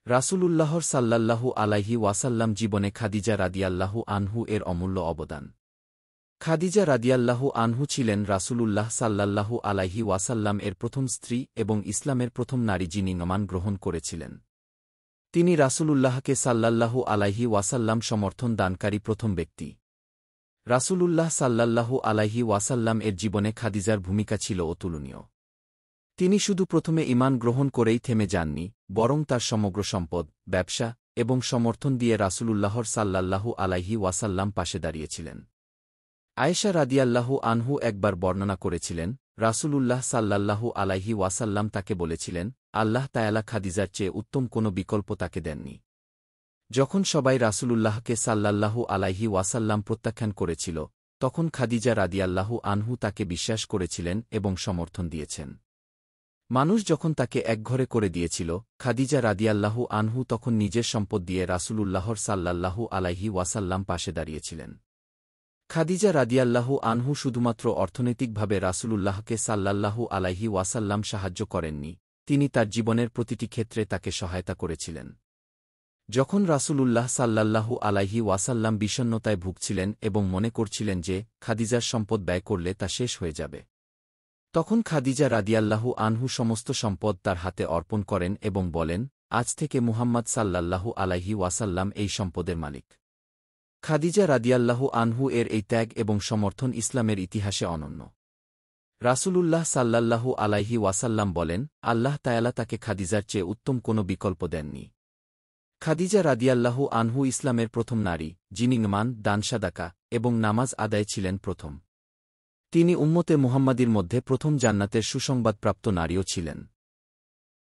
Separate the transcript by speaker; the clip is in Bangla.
Speaker 1: রাসূলুল্লাহর সাল্লাল্লাহু আলাইহি ওয়াসাল্লাম জীবনে খাদিজা রাদিয়াল্লাহু আনহু এর অমূল্য অবদান। খাদিজা রাদিয়াল্লাহু আনহু ছিলেন রাসূলুল্লাহ সাল্লাল্লাহু আলাইহি ওয়াসাল্লাম এর প্রথম স্ত্রী এবং ইসলামের প্রথম নারী যিনি ঈমান গ্রহণ করেছিলেন। তিনি রাসূলুল্লাহকে সাল্লাল্লাহু আলাইহি ওয়াসাল্লাম সমর্থন দানকারী প্রথম ব্যক্তি। রাসূলুল্লাহ সাল্লাল্লাহু আলাইহি ওয়াসাল্লাম এর জীবনে খাদিজার ভূমিকা ছিল অতুলনীয়। তিনি শুধু প্রথমে ঈমান গ্রহণ করেই থেমে যাননি, বরং তার সমগ্র সম্পদ, ব্যবসা এবং সমর্থন দিয়ে রাসূলুল্লাহর সাল্লাল্লাহু আলাইহি ওয়াসাল্লাম পাশে দাঁড়িয়েছিলেন। আয়েশা রাদিয়াল্লাহু আনহু একবার বর্ণনা করেছিলেন, রাসূলুল্লাহ সাল্লাল্লাহু আলাইহি ওয়াসাল্লাম তাকে বলেছিলেন, আল্লাহ তায়ালা খাদিজার চেয়ে উত্তম কোনো বিকল্প তাকে দেননি। যখন সবাই রাসূলুল্লাহকে সাল্লাল্লাহু আলাইহি ওয়াসাল্লাম প্রত্যাখ্যান করেছিল, তখন খাদিজা রাদিয়াল্লাহু আনহু তাকে বিশ্বাস করেছিলেন এবং সমর্থন দিয়েছেন। মানুষ যখন তাকে একঘরে করে দিয়েছিল, খাদিজা রাদিয়াল্লাহু আনহু তখন নিজের সম্পদ দিয়ে রাসূলুল্লাহর সাল্লাল্লাহু আলাইহি ওয়াসাল্লাম পাশে দাঁড়িয়েছিলেন। খাদিজা রাদিয়াল্লাহু আনহু শুধুমাত্র অর্থনৈতিকভাবে রাসূলুল্লাহকে সাল্লাল্লাহু আলাইহি ওয়াসাল্লাম সাহায্য করেননি, তিনি তার জীবনের প্রতিটি ক্ষেত্রে তাকে সহায়তা করেছিলেন। যখন রাসূলুল্লাহ সাল্লাল্লাহু আলাইহি ওয়াসাল্লাম বিষণ্ণতায় ভুগছিলেন এবং মনে করছিলেন যে খাদিজার সম্পদ ব্যয় করলে তা শেষ হয়ে যাবে, তখন খাদিজা রাদিয়াল্লাহু আনহু সমস্ত সম্পদ তার হাতে অর্পণ করেন এবং বলেন, আজ থেকে মুহাম্মদ সাল্লাল্লাহু আলাইহি ওয়াসাল্লাম এই সম্পদের মালিক। খাদিজা রাদিয়াল্লাহু আনহু এর এই ত্যাগ এবং সমর্থন ইসলামের ইতিহাসে অনন্য। রাসূলুল্লাহ সাল্লাল্লাহু আলাইহি ওয়াসাল্লাম বলেন, আল্লাহ তায়ালা তাকে খাদিজার চেয়ে উত্তম কোনো বিকল্প দেননি। খাদিজা রাদিয়াল্লাহু আনহু ইসলামের প্রথম নারী, যিনি ঈমান, দান সাদাকা এবং নামাজ আদায়ে ছিলেন প্রথম। তিনি উম্মতে মুহাম্মাদির মধ্যে প্রথম জান্নাতের সুসংবাদপ্রাপ্ত নারীও ছিলেন।